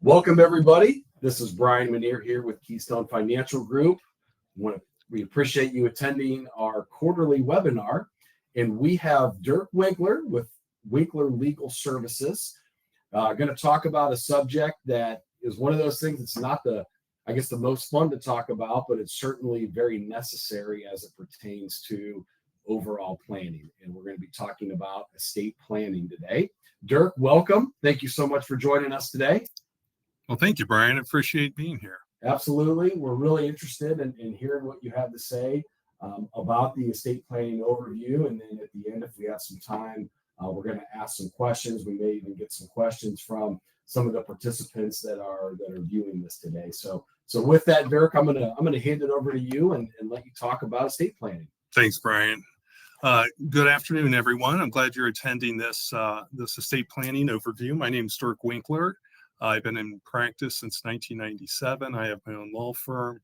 Welcome, everybody. This is Brian Manier here with Keystone Financial Group. We appreciate you attending our quarterly webinar. And we have Dirk Winkler with Winkler Legal Services. Going to talk about a subject that is one of those things that's not the most fun to talk about, but it's certainly very necessary as it pertains to overall planning. And we're going to be talking about estate planning today. Dirk, welcome. Thank you so much for joining us today. Well, thank you, Brian. I appreciate being here. Absolutely. We're really interested in hearing what you have to say about the estate planning overview. And then at the end, if we have some time, we're going to ask some questions. We may even get some questions from some of the participants that are viewing this today. So with that, Dirk, I'm gonna hand it over to you and let you talk about estate planning. Thanks, Brian. Good afternoon, everyone. I'm glad you're attending this estate planning overview. My name is Dirk Winkler. I've been in practice since 1997. I have my own law firm,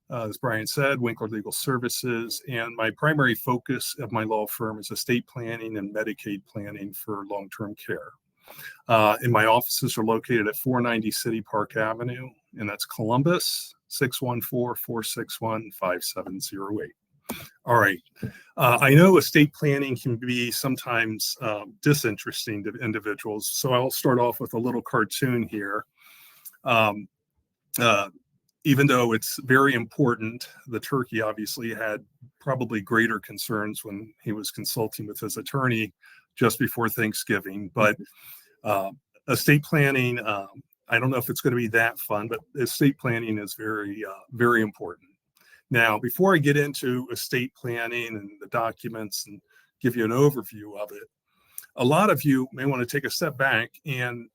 as Brian said, Winkler Legal Services, and my primary focus of my law firm is estate planning and Medicaid planning for long-term care. And my offices are located at 490 City Park Avenue, and that's Columbus, 614-461-5708. All right. I know estate planning can be sometimes disinteresting to individuals, so I'll start off with a little cartoon here. Even though it's very important, the turkey obviously had probably greater concerns when he was consulting with his attorney just before Thanksgiving. But estate planning, I don't know if it's going to be that fun, but estate planning is very, very important. Now, before I get into estate planning and the documents and give you an overview of it, a lot of you may want to take a step back, and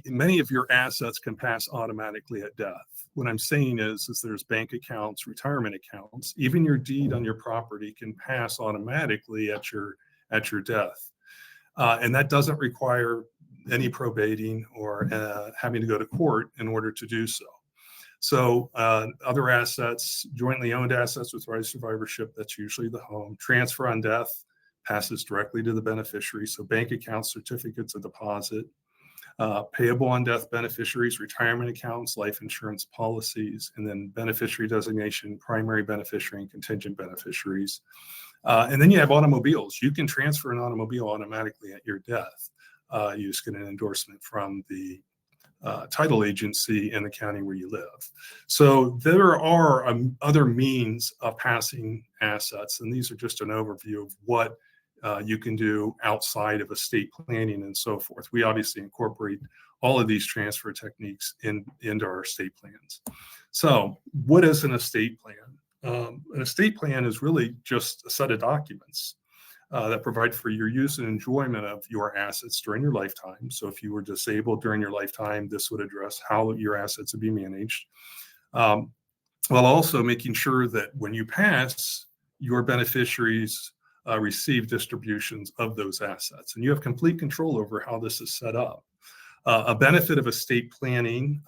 many of your assets can pass automatically at death. What I'm saying is there's bank accounts, retirement accounts, even your deed on your property can pass automatically at your death. And that doesn't require any probating or having to go to court in order to do so. So other assets, jointly owned assets with right of survivorship, that's usually the home. Transfer on death passes directly to the beneficiary. So bank accounts, certificates of deposit, payable on death beneficiaries, retirement accounts, life insurance policies, and then beneficiary designation, primary beneficiary, and contingent beneficiaries. And then you have automobiles. You can transfer an automobile automatically at your death. You just get an endorsement from the title agency in the county where you live. So there are other means of passing assets, and these are just an overview of what you can do outside of estate planning and so forth. We obviously incorporate all of these transfer techniques into our estate plans. So what is an estate plan? An estate plan is really just a set of documents that provide for your use and enjoyment of your assets during your lifetime. So if you were disabled during your lifetime, this would address how your assets would be managed, while also making sure that when you pass, your beneficiaries receive distributions of those assets. And you have complete control over how this is set up. A benefit of estate planning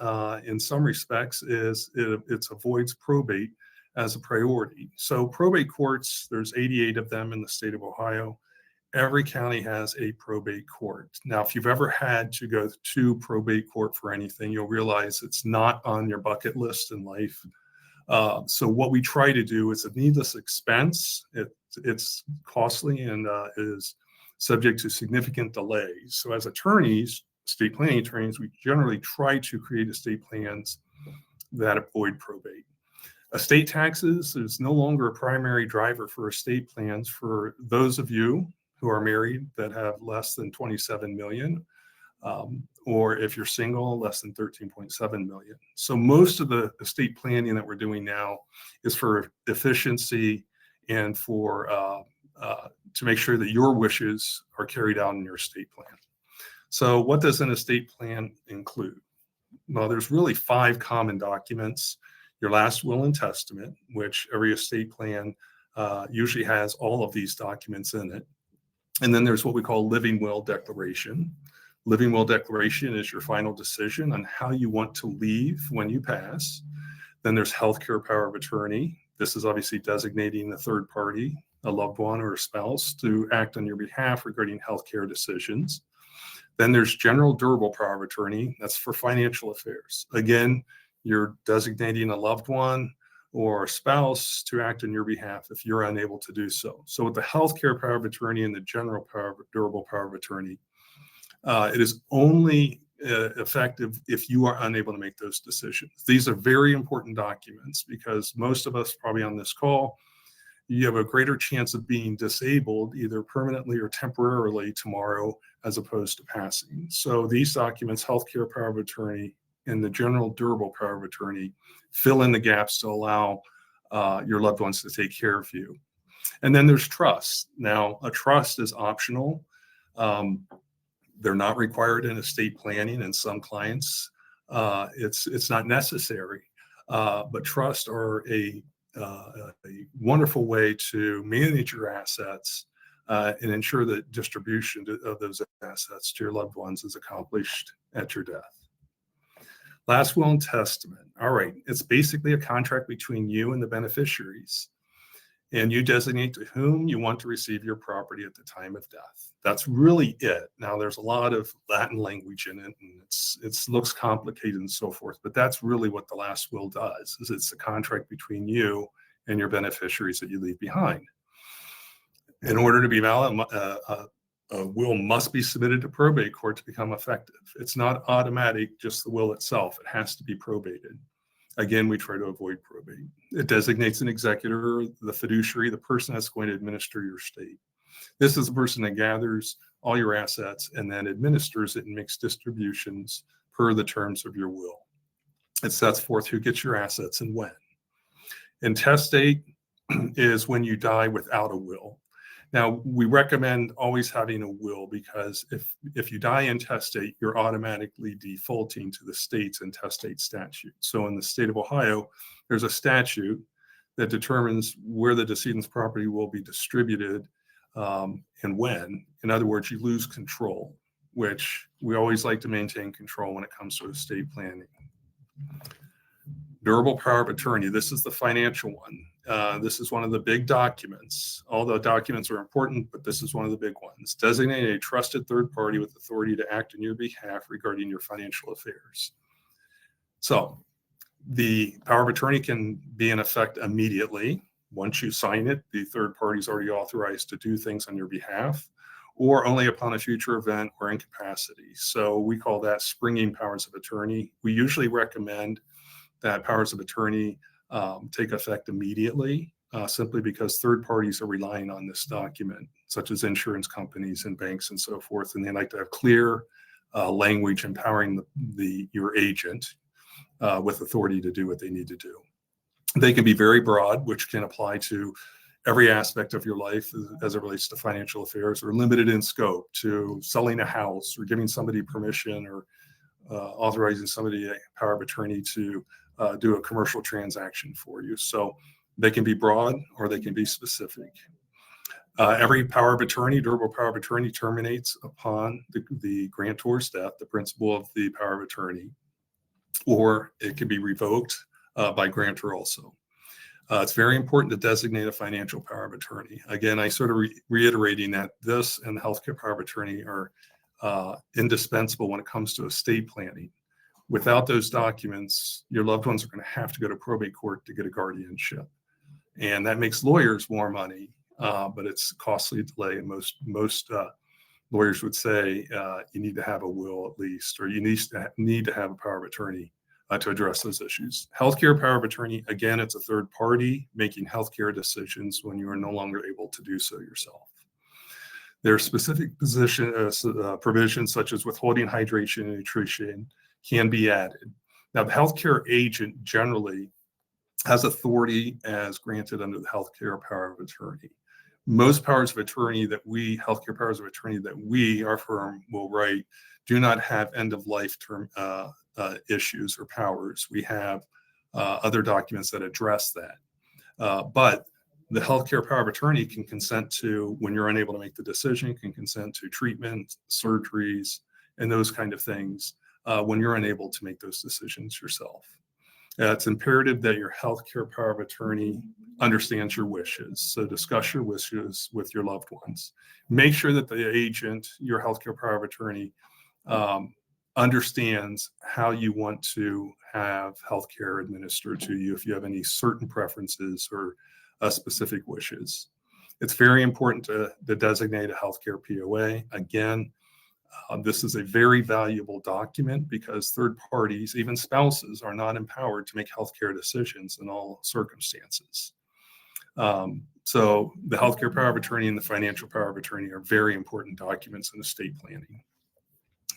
in some respects is it avoids probate as a priority. So probate courts, there's 88 of them in the state of Ohio. Every county has a probate court. Now, if you've ever had to go to probate court for anything, you'll realize it's not on your bucket list in life. So what we try to do is a needless expense. It's costly and is subject to significant delays. So as attorneys, estate planning attorneys, we generally try to create estate plans that avoid probate. Estate taxes is no longer a primary driver for estate plans for those of you who are married that have less than 27 million, or if you're single, less than 13.7 million. So most of the estate planning that we're doing now is for efficiency and for to make sure that your wishes are carried out in your estate plan. So what does an estate plan include? Well, there's really 5 common documents. Your last will and testament, which every estate plan usually has all of these documents in it. And then there's what we call living will declaration. Living will declaration is your final decision on how you want to leave when you pass. Then there's healthcare power of attorney. This is obviously designating a third party, a loved one or a spouse, to act on your behalf regarding healthcare decisions. Then there's general durable power of attorney. That's for financial affairs. Again, you're designating a loved one or a spouse to act on your behalf if you're unable to do so. So with the healthcare power of attorney and the general durable power of attorney, it is only effective if you are unable to make those decisions. These are very important documents because most of us probably on this call, you have a greater chance of being disabled either permanently or temporarily tomorrow as opposed to passing. So these documents, healthcare power of attorney and the general durable power of attorney, fill in the gaps to allow your loved ones to take care of you. And then there's trust. Now, a trust is optional. They're not required in estate planning, and some clients, it's not necessary. But trust are a wonderful way to manage your assets and ensure that distribution of those assets to your loved ones is accomplished at your death. Last will and testament. All right, it's basically a contract between you and the beneficiaries, and you designate to whom you want to receive your property at the time of death. That's really it. Now, there's a lot of Latin language in it, and it looks complicated and so forth, but that's really what the last will does, is it's a contract between you and your beneficiaries that you leave behind. In order to be valid, a will must be submitted to probate court to become effective. It's not automatic, just the will itself. It has to be probated. Again, we try to avoid probate. It designates an executor, the fiduciary, the person that's going to administer your estate. This is the person that gathers all your assets and then administers it and makes distributions per the terms of your will. It sets forth who gets your assets and when. Intestate is when you die without a will. Now, we recommend always having a will because if you die intestate, you're automatically defaulting to the state's intestate statute. So in the state of Ohio, there's a statute that determines where the decedent's property will be distributed and when. In other words, you lose control, which we always like to maintain control when it comes to estate planning. Durable power of attorney. This is the financial one. This is one of the big documents. All the documents are important, but this is one of the big ones. Designate a trusted third party with authority to act on your behalf regarding your financial affairs. So the power of attorney can be in effect immediately. Once you sign it, the third party is already authorized to do things on your behalf, or only upon a future event or incapacity. So we call that springing powers of attorney. We usually recommend that powers of attorney take effect immediately, simply because third parties are relying on this document, such as insurance companies and banks and so forth, and they like to have clear language empowering your agent with authority to do what they need to do. They can be very broad, which can apply to every aspect of your life as it relates to financial affairs, or limited in scope to selling a house or giving somebody permission or authorizing somebody a power of attorney to do a commercial transaction for you. So they can be broad or they can be specific. Every power of attorney, durable power of attorney, terminates upon the grantor's death, the principle of the power of attorney, or it can be revoked by grantor also. It's very important to designate a financial power of attorney. Again, I sort of reiterating that this and the healthcare power of attorney are indispensable when it comes to estate planning. Without those documents, your loved ones are going to have to go to probate court to get a guardianship. And that makes lawyers more money, but it's a costly delay. And most lawyers would say you need to have a will at least, or you need to have a power of attorney to address those issues. Healthcare power of attorney, again, it's a third party making healthcare decisions when you are no longer able to do so yourself. There are specific provisions such as withholding hydration and nutrition can be added. Now, the healthcare agent generally has authority as granted under the healthcare power of attorney. Most powers of attorney healthcare powers of attorney that our firm will write, do not have end of life term issues or powers. We have other documents that address that. But the healthcare power of attorney can consent to, when you're unable to make the decision, can consent to treatment, surgeries, and those kind of things when you're unable to make those decisions yourself. It's imperative that your healthcare power of attorney understands your wishes. So discuss your wishes with your loved ones. Make sure that the agent, your healthcare power of attorney, understands how you want to have healthcare administered to you if you have any certain preferences or specific wishes. It's very important to designate a healthcare POA. Again, this is a very valuable document because third parties, even spouses, are not empowered to make healthcare decisions in all circumstances. So the healthcare power of attorney and the financial power of attorney are very important documents in estate planning.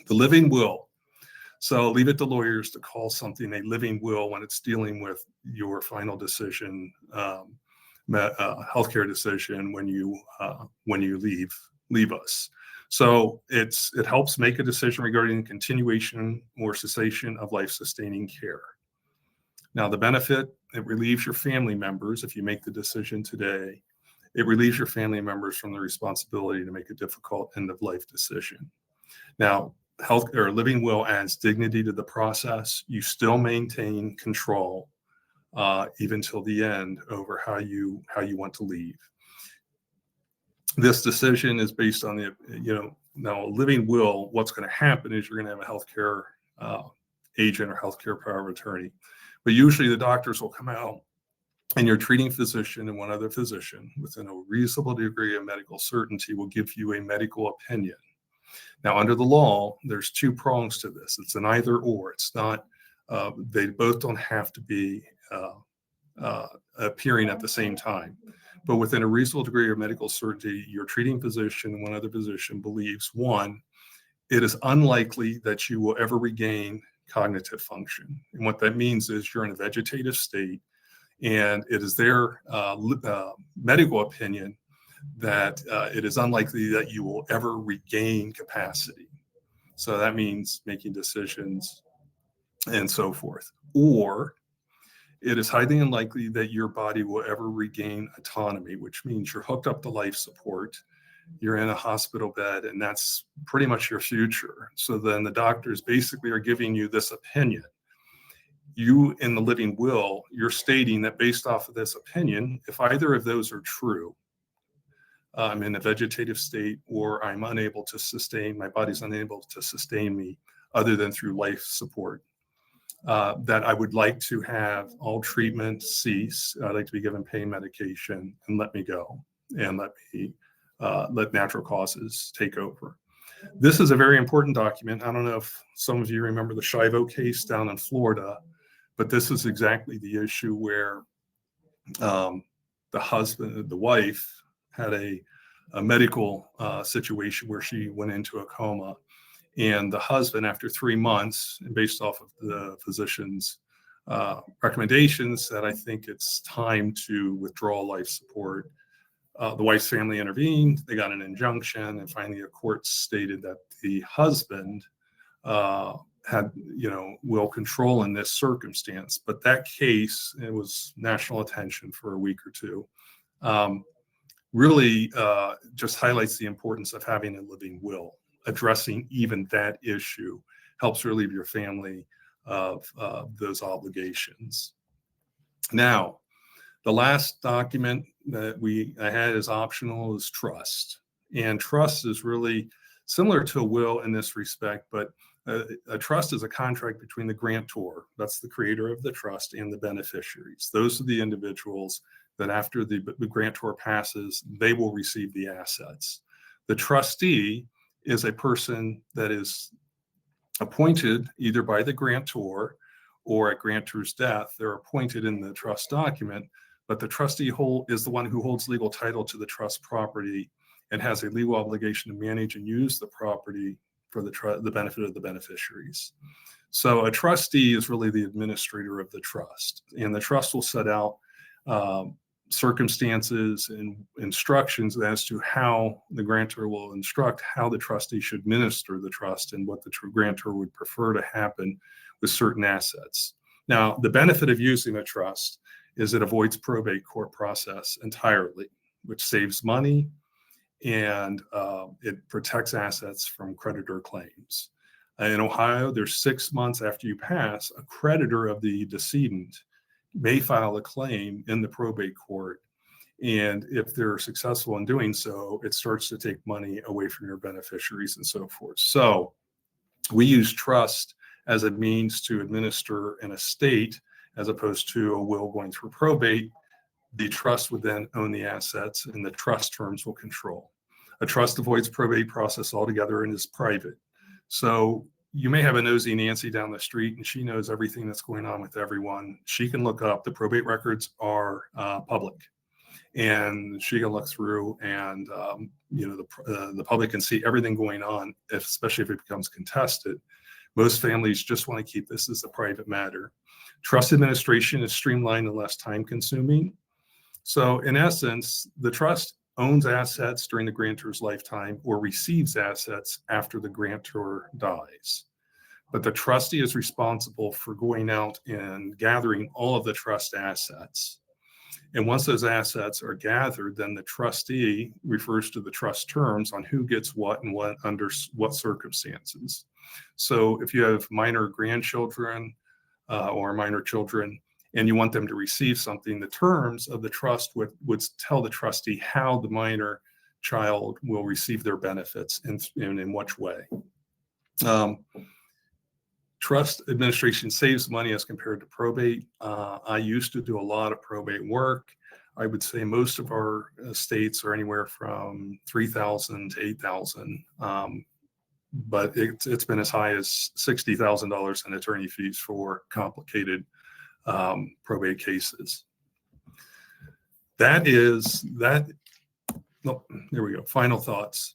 The living will. So leave it to lawyers to call something a living will when it's dealing with your final decision, healthcare decision when you leave us. So it helps make a decision regarding continuation or cessation of life-sustaining care. Now, the benefit, it relieves your family members, if you make the decision today, it relieves your family members from the responsibility to make a difficult end-of-life decision. Now, health or living will adds dignity to the process. You still maintain control even till the end over how you want to leave. This decision is based on now a living will. What's going to happen is you're going to have a healthcare agent or healthcare power of attorney, but usually the doctors will come out and your treating physician and one other physician within a reasonable degree of medical certainty will give you a medical opinion. Now, under the law, there's two prongs to this. It's an either or. It's not, they both don't have to be appearing at the same time. But within a reasonable degree of medical certainty, your treating physician and one other physician believes, one, it is unlikely that you will ever regain cognitive function. And what that means is you're in a vegetative state, and it is their medical opinion that it is unlikely that you will ever regain capacity. So that means making decisions and so forth. Or it is highly unlikely that your body will ever regain autonomy, which means you're hooked up to life support, you're in a hospital bed, and that's pretty much your future. So then the doctors basically are giving you this opinion. You, in the living will, you're stating that based off of this opinion, if either of those are true, I'm in a vegetative state, or I'm unable to sustain, my body's unable to sustain me other than through life support, that I would like to have all treatment cease. I'd like to be given pain medication and let me go and let natural causes take over. This is a very important document. I don't know if some of you remember the Shivo case down in Florida, but this is exactly the issue where the wife had a medical situation where she went into a coma. And the husband, after 3 months, and based off of the physician's recommendations, said, I think it's time to withdraw life support. The wife's family intervened, they got an injunction, and finally a court stated that the husband had, will control in this circumstance. But that case, it was national attention for a week or two, really just highlights the importance of having a living will. Addressing even that issue helps relieve your family of those obligations. Now, the last document that I had as optional is trust. And trust is really similar to a will in this respect, but a trust is a contract between the grantor, that's the creator of the trust, and the beneficiaries. Those are the individuals that after the grantor passes, they will receive the assets. The trustee is a person that is appointed either by the grantor or at grantor's death. They're appointed in the trust document, but the trustee is the one who holds legal title to the trust property and has a legal obligation to manage and use the property for the benefit of the beneficiaries. So a trustee is really the administrator of the trust, and the trust will set out circumstances and instructions as to how the grantor will instruct how the trustee should administer the trust and what the grantor would prefer to happen with certain assets. Now, the benefit of using a trust is it avoids probate court process entirely, which saves money, and it protects assets from creditor claims. In Ohio, there's 6 months after you pass, a creditor of the decedent may file a claim in the probate court. And if they're successful in doing so, it starts to take money away from your beneficiaries and so forth. So We use trust as a means to administer an estate as opposed to a will going through probate. The trust would then own the assets and the trust terms will control. A trust avoids probate process altogether and is private. So you may have a nosy Nancy down the street and she knows everything that's going on with everyone. She can look up, the probate records are public, and she can look through and the public can see everything going on, especially if it becomes contested. Most families just want to keep this as a private matter. Trust administration is streamlined and less time consuming. So in essence, the trust owns assets during the grantor's lifetime or receives assets after the grantor dies. But the trustee is responsible for going out and gathering all of the trust assets. And once those assets are gathered, then the trustee refers to the trust terms on who gets what and what under what circumstances. So if you have minor grandchildren or minor children, and you want them to receive something, the terms of the trust would tell the trustee how the minor child will receive their benefits and in which way. Trust administration saves money as compared to probate. I used to do a lot of probate work. I would say most of our estates are anywhere from $3,000 to $8,000. But it's been as high as $60,000 in attorney fees for complicated probate cases. There we go. Final thoughts.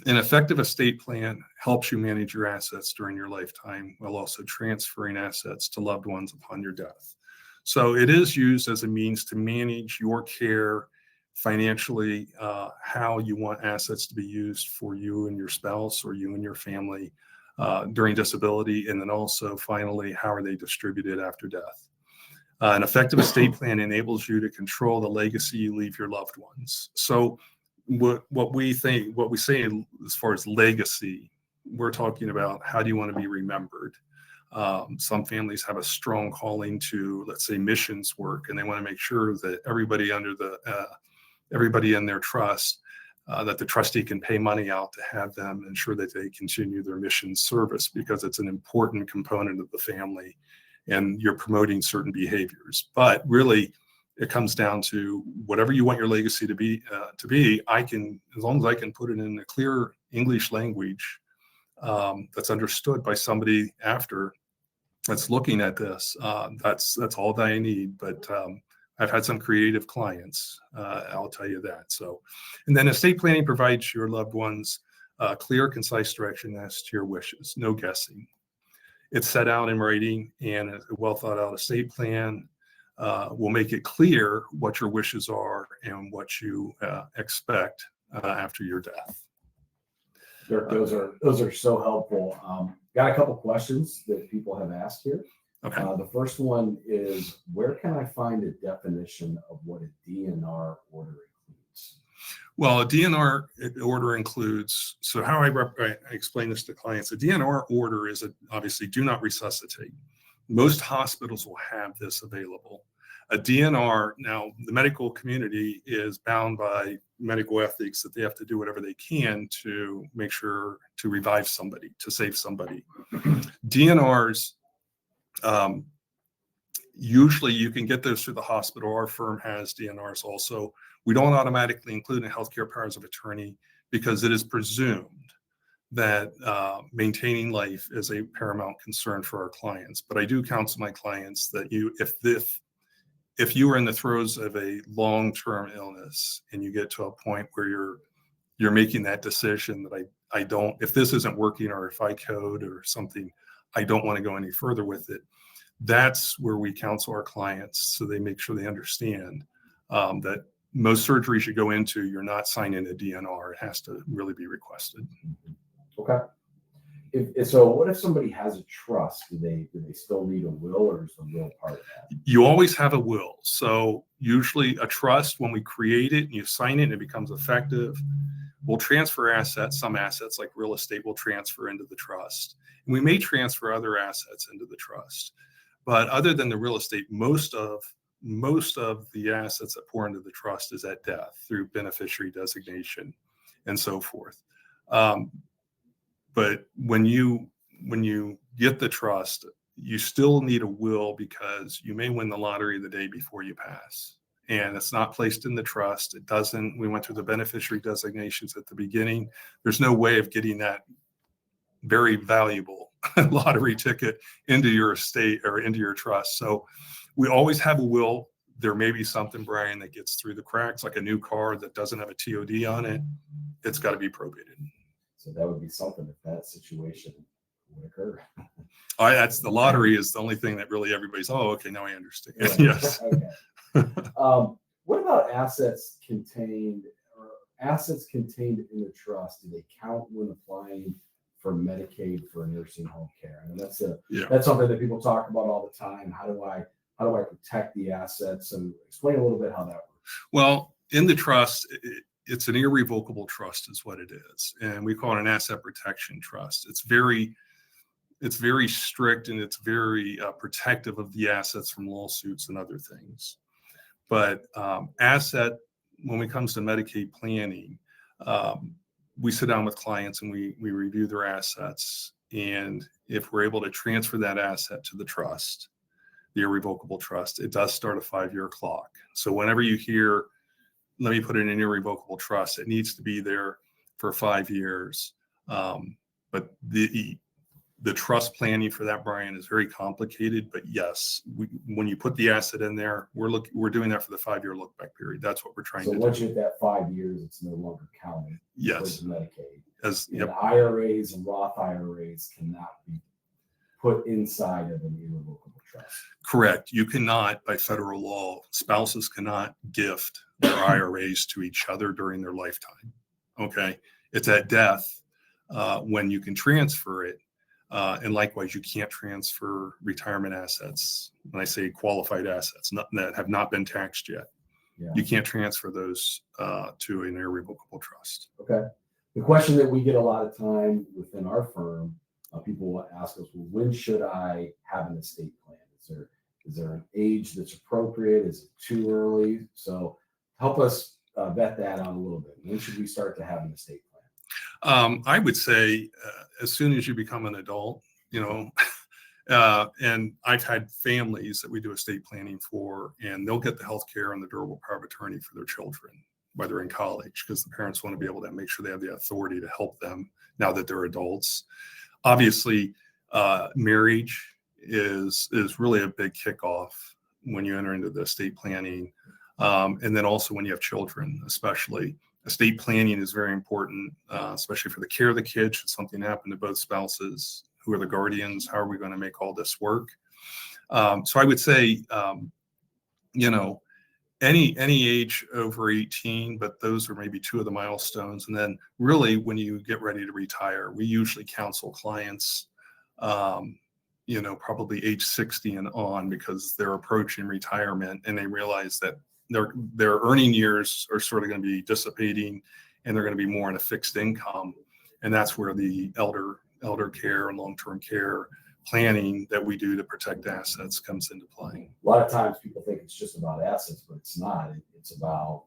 An effective estate plan helps you manage your assets during your lifetime while also transferring assets to loved ones upon your death. So it is used as a means to manage your care financially, how you want assets to be used for you and your spouse or you and your family during disability, and then also finally, how are they distributed after death? An effective estate plan enables you to control the legacy you leave your loved ones. So what we say as far as legacy, we're talking about how do you want to be remembered? Some families have a strong calling to, let's say, missions work, and they want to make sure that everybody in their trust, that the trustee can pay money out to have them ensure that they continue their mission service because it's an important component of the family and you're promoting certain behaviors. But really, it comes down to whatever you want your legacy to be, I can, as long as I can put it in a clear English language that's understood by somebody after that's looking at this, that's all that I need. But I've had some creative clients, I'll tell you that. So, and then estate planning provides your loved ones clear, concise direction as to your wishes, no guessing. It's set out in writing, and a well thought out estate plan will make it clear what your wishes are and what you expect after your death. Dirk, those are so helpful. Got a couple questions that people have asked here. Okay. The first one is, where can I find a definition of what a DNR order includes? Well, a DNR order includes, so how I explain this to clients, a DNR order is obviously do not resuscitate. Most hospitals will have this available. A DNR, now the medical community is bound by medical ethics that they have to do whatever they can to make sure to revive somebody, to save somebody. DNRs, usually you can get those through the hospital. Our firm has DNRs also. We don't automatically include in healthcare powers of attorney because it is presumed that maintaining life is a paramount concern for our clients. But I do counsel my clients that if you are in the throes of a long-term illness and you get to a point where you're making that decision that I don't, if this isn't working or if I code or something, I don't want to go any further with it. That's where we counsel our clients so they make sure they understand that most surgeries you go into, you're not signing a DNR. It has to really be requested. Okay. So what if somebody has a trust? Do they still need a will, or is the will part of that? You always have a will. So usually a trust, when we create it and you sign it and it becomes effective, we'll transfer assets. Some assets like real estate will transfer into the trust. And we may transfer other assets into the trust. But other than the real estate, most of the assets that pour into the trust is at death through beneficiary designation and so forth. But when you when you get the trust, you still need a will because you may win the lottery the day before you pass. And it's not placed in the trust. It doesn't, we went through the beneficiary designations at the beginning. There's no way of getting that very valuable lottery ticket into your estate or into your trust. So we always have a will. There may be something, Brian, that gets through the cracks, like a new car that doesn't have a TOD on it. It's got to be probated. So that would be something if that situation would occur. That's the lottery is the only thing that really everybody's, oh, okay, now I understand. Right. Yes. Okay. What about assets contained in the trust? Do they count when applying for Medicaid for nursing home care? And that's something that people talk about all the time. How do I protect the assets? And explain a little bit how that works. Well, in the trust, it's an irrevocable trust is what it is. And we call it an asset protection trust. It's very strict, and it's very protective of the assets from lawsuits and other things. But when it comes to Medicaid planning, we sit down with clients and we review their assets. And if we're able to transfer that asset to the trust, the irrevocable trust, it does start a 5-year clock. So whenever you hear, let me put it in an irrevocable trust, it needs to be there for 5 years. But the trust planning for that, Brian, is very complicated. But yes, when you put the asset in there, we're doing that for the 5-year look back period. That's what we're trying to do. So once you hit that 5 years, it's no longer counted. Yes. Medicaid. IRAs and Roth IRAs cannot be put inside of an irrevocable trust. Correct. You cannot, by federal law, spouses cannot gift their IRAs to each other during their lifetime. Okay. It's at death when you can transfer it. And likewise, you can't transfer retirement assets. When I say qualified assets that have not been taxed yet, you can't transfer those to an irrevocable trust. Okay. The question that we get a lot of time within our firm, people will ask us, well, when should I have an estate plan? Is there an age that's appropriate? Is it too early? So help us vet that out a little bit. When should we start to have an estate plan? I would say as soon as you become an adult, and I've had families that we do estate planning for, and they'll get the health care and the durable power of attorney for their children, whether in college, because the parents want to be able to make sure they have the authority to help them now that they're adults. Obviously, marriage is really a big kickoff when you enter into the estate planning. And then also when you have children, especially. Estate planning is very important, especially for the care of the kids. Should something happen to both spouses, who are the guardians? How are we going to make all this work? So I would say, any age over 18, but those are maybe two of the milestones. And then really when you get ready to retire, we usually counsel clients, probably age 60 and on, because they're approaching retirement and they realize that their earning years are sort of going to be dissipating, and they're going to be more in a fixed income. And that's where the elder care and long-term care planning that we do to protect assets comes into play. A lot of times people think it's just about assets, but it's not. It's about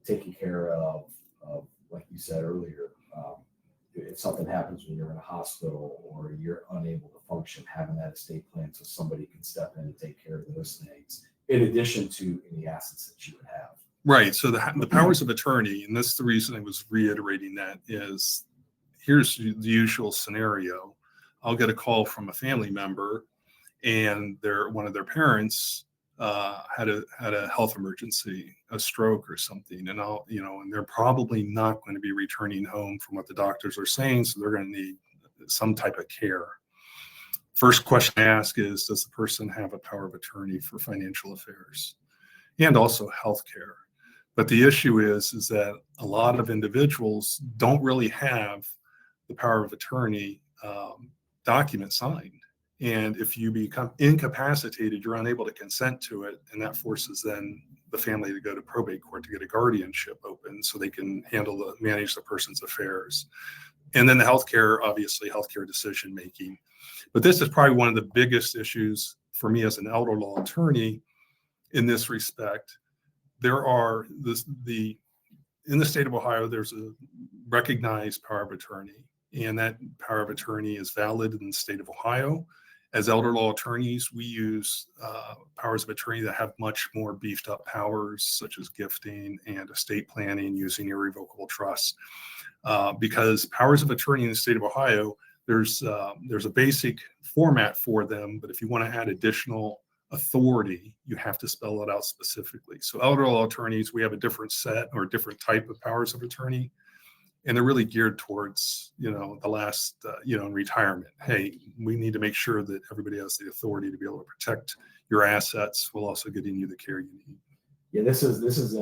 taking care of like you said earlier, if something happens when you're in a hospital or you're unable to function, having that estate plan so somebody can step in and take care of those things, in addition to any assets that you would have. Right. So the powers of attorney, and that's the reason I was reiterating that, is here's the usual scenario. I'll get a call from a family member, and one of their parents had a health emergency, a stroke or something, and and they're probably not going to be returning home from what the doctors are saying, so they're going to need some type of care. First question I ask is, does the person have a power of attorney for financial affairs and also healthcare? But the issue is that a lot of individuals don't really have the power of attorney document signed. And if you become incapacitated, you're unable to consent to it. And that forces then the family to go to probate court to get a guardianship open so they can manage the person's affairs. And then the healthcare decision making. But this is probably one of the biggest issues for me as an elder law attorney in this respect. There are in the state of Ohio, there's a recognized power of attorney. and that power of attorney is valid in the state of Ohio. As elder law attorneys, we use powers of attorney that have much more beefed up powers, such as gifting and estate planning using irrevocable trusts. Because powers of attorney in the state of Ohio, there's a basic format for them, but if you want to add additional authority, you have to spell it out specifically. So elder law attorneys, we have a different set or different type of powers of attorney, and they're really geared towards, the last, in retirement. Hey, we need to make sure that everybody has the authority to be able to protect your assets while also getting you the care you need. Yeah, this is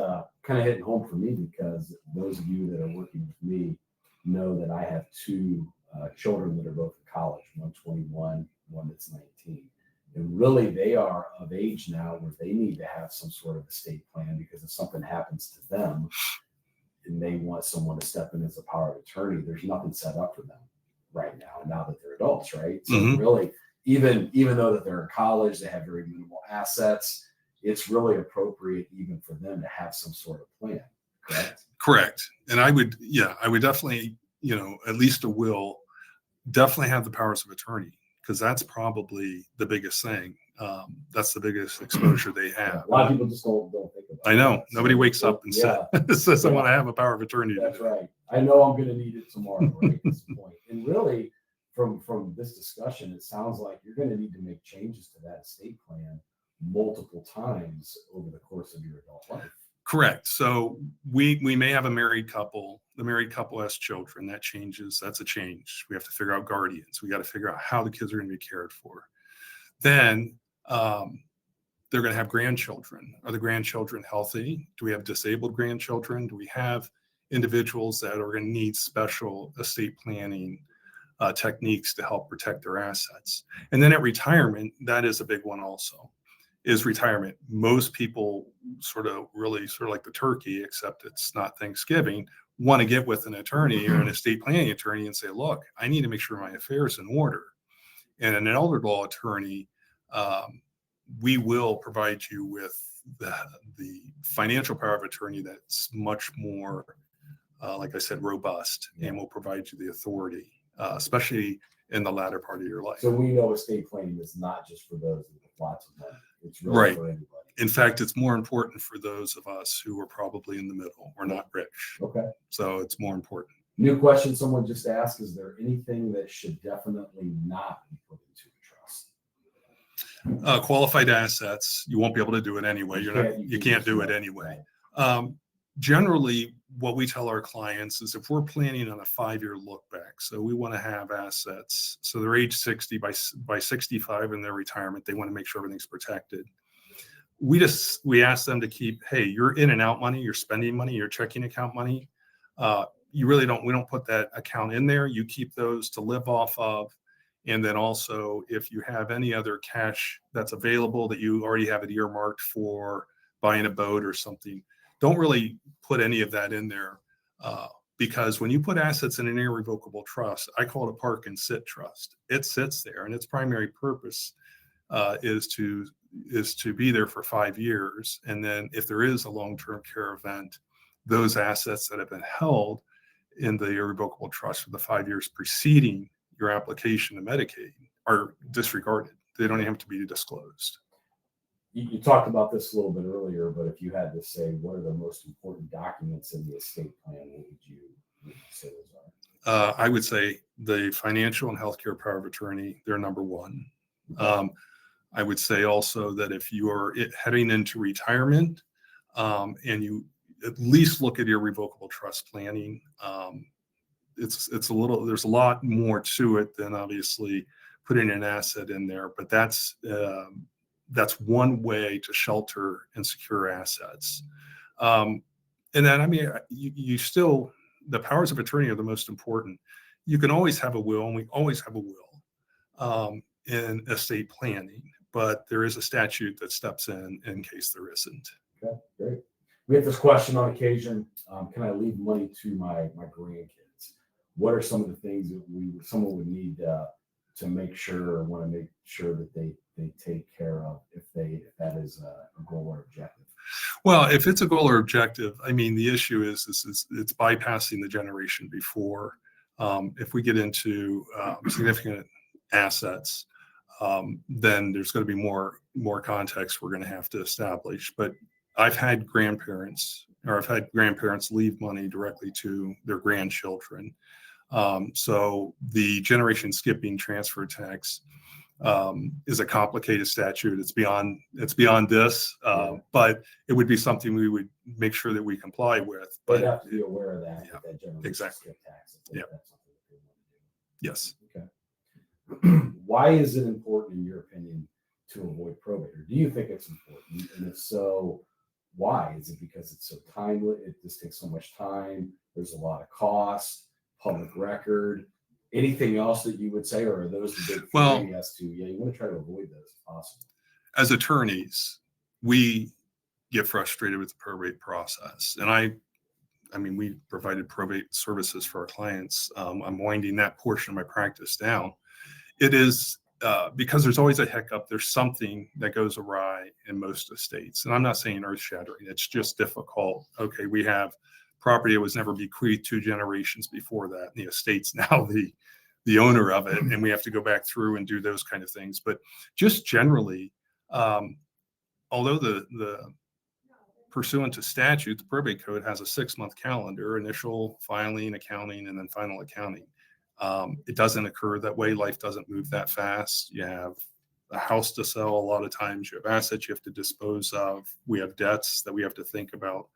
kind of hitting home for me, because those of you that are working with me know that I have two children that are both in college, one 21, one that's 19. And really, they are of age now where they need to have some sort of estate plan, because if something happens to them and they want someone to step in as a power of attorney, there's nothing set up for them right now that they're adults, right? So really, even though that they're in college, they have very minimal assets, it's really appropriate even for them to have some sort of plan, correct? Correct. And I would definitely, at least a will, definitely have the powers of attorney, because that's probably the biggest thing. That's the biggest exposure they have. Yeah, a lot of people just don't think about it. I know. Nobody wakes up and says, I want to have a power of attorney. That's right. I know I'm going to need it tomorrow, right, at this point. And really, from this discussion, it sounds like you're going to need to make changes to that estate plan multiple times over the course of your adult life. Correct. So we may have a married couple. The married couple has children. That changes. That's a change. We have to figure out guardians. We got to figure out how the kids are going to be cared for. Then they're going to have grandchildren. Are the grandchildren healthy? Do we have disabled grandchildren? Do we have individuals that are going to need special estate planning techniques to help protect their assets? And then at retirement, that is a big one also. Is retirement. Most people sort of like the turkey, except it's not Thanksgiving, want to get with an attorney or an estate planning attorney and say, look, I need to make sure my affairs in order. And an elder law attorney, we will provide you with the financial power of attorney that's much more, like I said, robust, and will provide you the authority, especially in the latter part of your life. So we know estate planning is not just for those with lots of money. It's really for anybody. In fact, it's more important for those of us who are probably in the middle. We're not rich. Okay. So it's more important. New question someone just asked, is there anything that should definitely not be put into a trust? Qualified assets, you won't be able to do it anyway. You can't do it anyway. Generally, what we tell our clients is if we're planning on a 5-year look back, so we want to have assets, so they're age 60, by 65 in their retirement, they want to make sure everything's protected. We ask them to keep, hey, your in and out money, your spending money, your checking account money, we don't put that account in there. You keep those to live off of. And then also, if you have any other cash that's available that you already have it earmarked for buying a boat or something, don't really put any of that in there, because when you put assets in an irrevocable trust, I call it a park and sit trust. It sits there, and its primary purpose is to be there for 5 years. And then if there is a long-term care event, those assets that have been held in the irrevocable trust for the 5 years preceding your application to Medicaid are disregarded. They don't even have to be disclosed. You talked about this a little bit earlier, but if you had to say what are the most important documents in the estate plan, what would you say those are? I would say the financial and healthcare power of attorney, they're number one. Okay. I would say also that if you are heading into retirement, and you at least look at irrevocable trust planning, there's a lot more to it than obviously putting an asset in there, but that's one way to shelter and secure assets. And then, you still, the powers of attorney are the most important. You can always have a will, and we always have a will in estate planning, but there is a statute that steps in case there isn't. Okay, great. We get this question on occasion. Can I leave money to my grandkids? What are some of the things that someone would need to make sure, or want to make sure that they take care of if that is a goal or objective? Well, if it's a goal or objective, the issue is it's bypassing the generation before. If we get into significant assets, then there's going to be more context we're going to have to establish. But I've had grandparents leave money directly to their grandchildren. So the generation skipping transfer tax is a complicated statute. It's beyond this, but it would be something we would make sure that we comply with. But you have to be aware of that. Yeah, that generation exactly. skip tax. Yeah. That's something that they want to do. Yes. Okay. Why is it important, in your opinion, to avoid probate? Or do you think it's important? And if so, why? Is it because it's so timely? It just takes so much time. There's a lot of cost, public record. Anything else that you would say, or are those the big three as to, you want to try to avoid those if possible? As attorneys, we get frustrated with the probate process. And I mean, we provided probate services for our clients. I'm winding that portion of my practice down. It is because there's always a hiccup. There's something that goes awry in most estates. And I'm not saying earth shattering. It's just difficult. Okay, we have property that was never bequeathed 2 generations before that. The estate's now the owner of it, and we have to go back through and do those kind of things. But just generally, although the pursuant to statute, the probate code has a 6-month calendar: initial filing, accounting, and then final accounting. It doesn't occur that way. Life doesn't move that fast. You have a house to sell a lot of times. You have assets you have to dispose of. We have debts that we have to think about.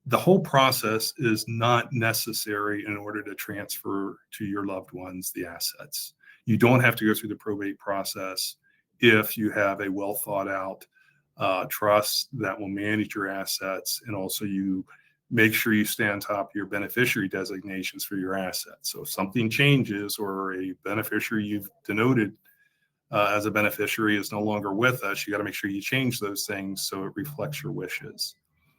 The whole process is not necessary in order to transfer to your loved ones the assets. You don't have to go through the probate process if you have a well thought out trust that will manage your assets, and also you make sure you stay on top of your beneficiary designations for your assets. So if something changes or a beneficiary you've denoted as a beneficiary is no longer with us, you got to make sure you change those things so it reflects your wishes.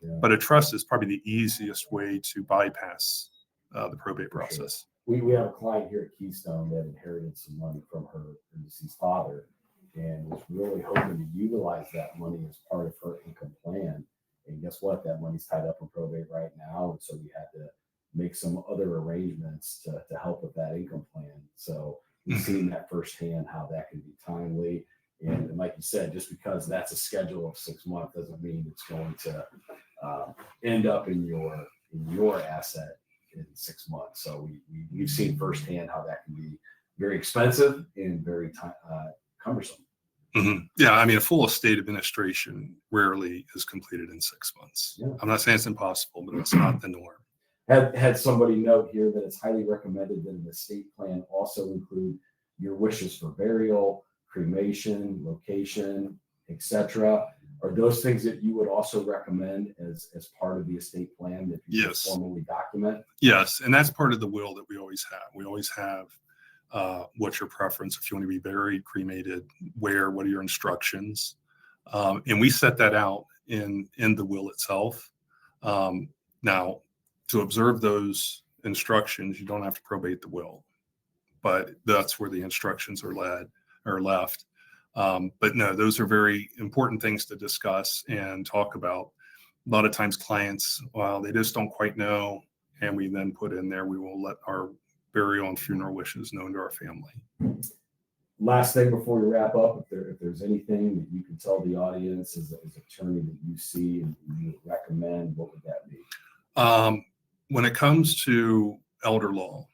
Yeah. But a trust is probably the easiest way to bypass the probate process. Sure. We have a client here at Keystone that inherited some money from her deceased father and was really hoping to utilize that money as part of her income plan. And guess what? That money's tied up in probate right now. And so we had to make some other arrangements to help with that income plan. So we've seen that firsthand, how that can be timely. And like you said, just because that's a schedule of 6 months doesn't mean it's going to end up in your asset in 6 months. So we've seen firsthand how that can be very expensive and very cumbersome. Mm-hmm. Yeah, I mean, a full estate administration rarely is completed in 6 months. Yeah. I'm not saying it's impossible, but it's not the norm. Had somebody note here that it's highly recommended that an estate plan also include your wishes for burial, cremation, location, etc. Are those things that you would also recommend as part of the estate plan that you formally document? Yes, and that's part of the will that we always have. We always have what's your preference if you want to be buried, cremated, where, what are your instructions? And we set that out in the will itself. Now, to observe those instructions, you don't have to probate the will, but that's where the instructions are left. But no, those are very important things to discuss and talk about. A lot of times clients, they just don't quite know. And we then put in there, we will let our burial and funeral wishes known to our family. Last thing before we wrap up, if there's anything that you can tell the audience as an attorney that you see and you would recommend, what would that be? When it comes to elder law,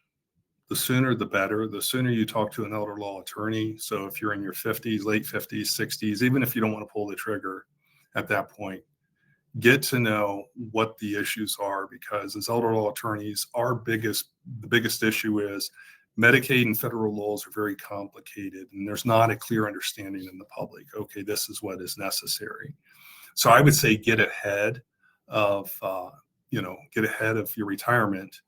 the sooner the better. The sooner you talk to an elder law attorney. So if you're in your 50s, late 50s, 60s, even if you don't want to pull the trigger at that point, get to know what the issues are, because as elder law attorneys, the biggest issue is Medicaid and federal laws are very complicated, and there's not a clear understanding in the public. Okay, this is what is necessary. So I would say get ahead of your retirement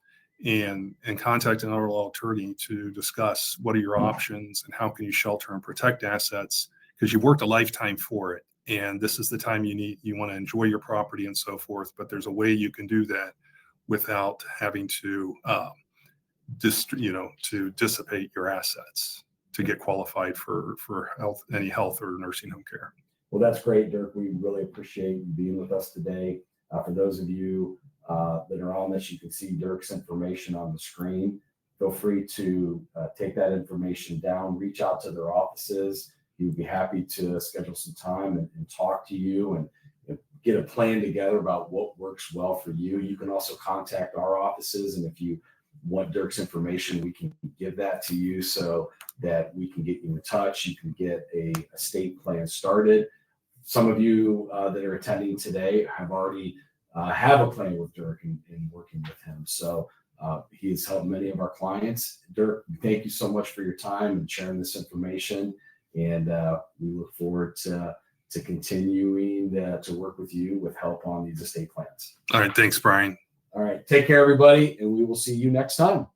and contact an elder law attorney to discuss what are your options and how can you shelter and protect assets, because you've worked a lifetime for it. And this is the time you want to enjoy your property and so forth. But there's a way you can do that without having to, to dissipate your assets to get qualified for any health or nursing home care. Well, that's great, Dirk. We really appreciate you being with us today. For those of you that are on this. You can see Dirk's information on the screen. Feel free to take that information down, reach out to their offices. He would be happy to schedule some time and talk to you and get a plan together about what works well for you. You can also contact our offices, and if you want Dirk's information, we can give that to you so that we can get you in touch. You can get a estate plan started. Some of you that are attending today have already have a plan with Dirk and working with him. So he has helped many of our clients. Dirk, thank you so much for your time and sharing this information. And we look forward to continuing to work with you with help on these estate plans. All right. Thanks, Brian. All right. Take care, everybody. And we will see you next time.